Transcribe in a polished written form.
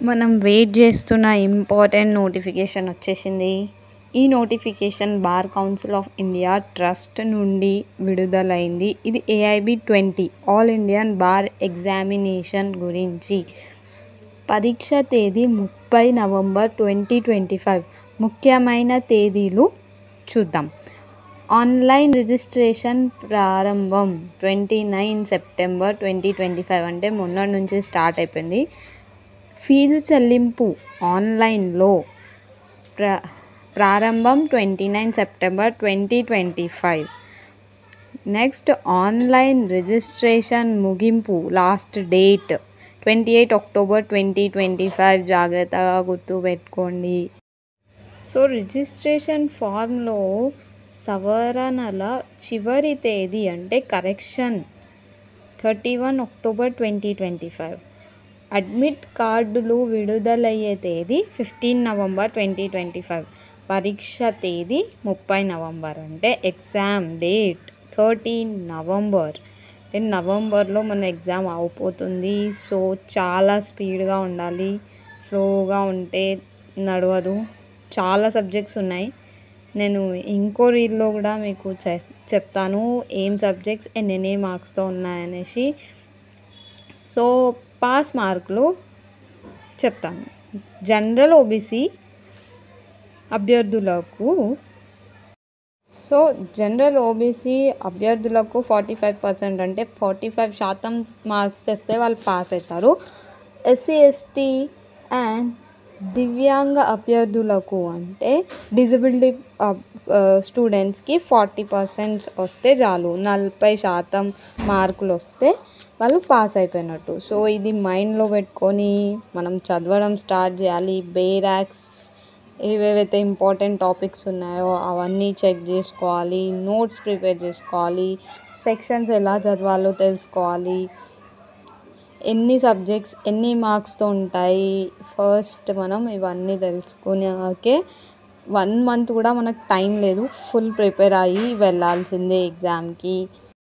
మనం వెయిట్ చేస్తున్న important notification వచ్చేసింది. ఈ notification bar council of India trust నుండి విడుదలైంది. ఇది AIB 20 all Indian bar examination గురించి. పరీక్ష తేదీ 30 నవంబర్ 2025. ముఖ్యమైన తేదీలు చూద్దాం. ఆన్లైన్ రిజిస్ట్రేషన్ ప్రారంభం 29 సెప్టెంబర్ 2025, అంటే మొన్నటి నుంచి స్టార్ట్ అయిపోయింది. ఫీజు చెల్లింపు ఆన్లైన్లో ప్రారంభం 29 సెప్టెంబర్ 2025. నెక్స్ట్ ఆన్లైన్ రిజిస్ట్రేషన్ ముగింపు లాస్ట్ డేట్ 28 అక్టోబర్ 2025. జాగ్రత్తగా గుర్తుపెట్టుకోండి. సో రిజిస్ట్రేషన్ ఫామ్లో సవరణల చివరి తేదీ అంటే కరెక్షన్ 31 అక్టోబర్ 2025. అడ్మిట్ కార్డులు విడుదలయ్యే తేదీ 15 నవంబర్ 2025. పరీక్ష తేదీ 30 నవంబర్, అంటే ఎగ్జామ్ డేట్ 13 నవంబర్. నవంబర్లో మన ఎగ్జామ్ అయిపోతుంది. సో చాలా స్పీడ్గా ఉండాలి, స్లోగా ఉంటే నడవదు. చాలా సబ్జెక్ట్స్ ఉన్నాయి. నేను ఇంకో రీల్లో కూడా మీకు చెప్తాను ఏం సబ్జెక్ట్స్ ఎన్ని మార్క్స్తో ఉన్నాయనేసి. సో పాస్ మార్కులు చెప్తాను. జనరల్ OBC అభ్యర్థులకు జనరల్ OBC అభ్యర్థులకు 45%, అంటే 45% మార్క్స్ తెస్తే వాళ్ళు పాస్ అవుతారు. SC ST అండ్ దివ్యాంగ అభ్యర్థులకు, అంటే డిజబిలిటీ స్టూడెంట్స్కి 40% వస్తే చాలు. 40% మార్కులు వస్తే వాళ్ళు పాస్ అయిపోయినట్టు. సో ఇది మైండ్లో పెట్టుకొని మనం చదవడం స్టార్ట్ చేయాలి. బేరాక్స్ ఏవేవైతే ఇంపార్టెంట్ టాపిక్స్ ఉన్నాయో అవన్నీ చెక్ చేసుకోవాలి. నోట్స్ ప్రిపేర్ చేసుకోవాలి. సెక్షన్స్ ఎలా చదవాలో తెలుసుకోవాలి. ఎన్ని సబ్జెక్ట్స్ ఎన్ని మార్క్స్తో ఉంటాయి ఫస్ట్ మనం ఇవన్నీ తెలుసుకున్నాకే 1 మంత్ కూడా మనకు టైం లేదు. ఫుల్ ప్రిపేర్ అయ్యి వెళ్ళాల్సిందే ఎగ్జామ్కి.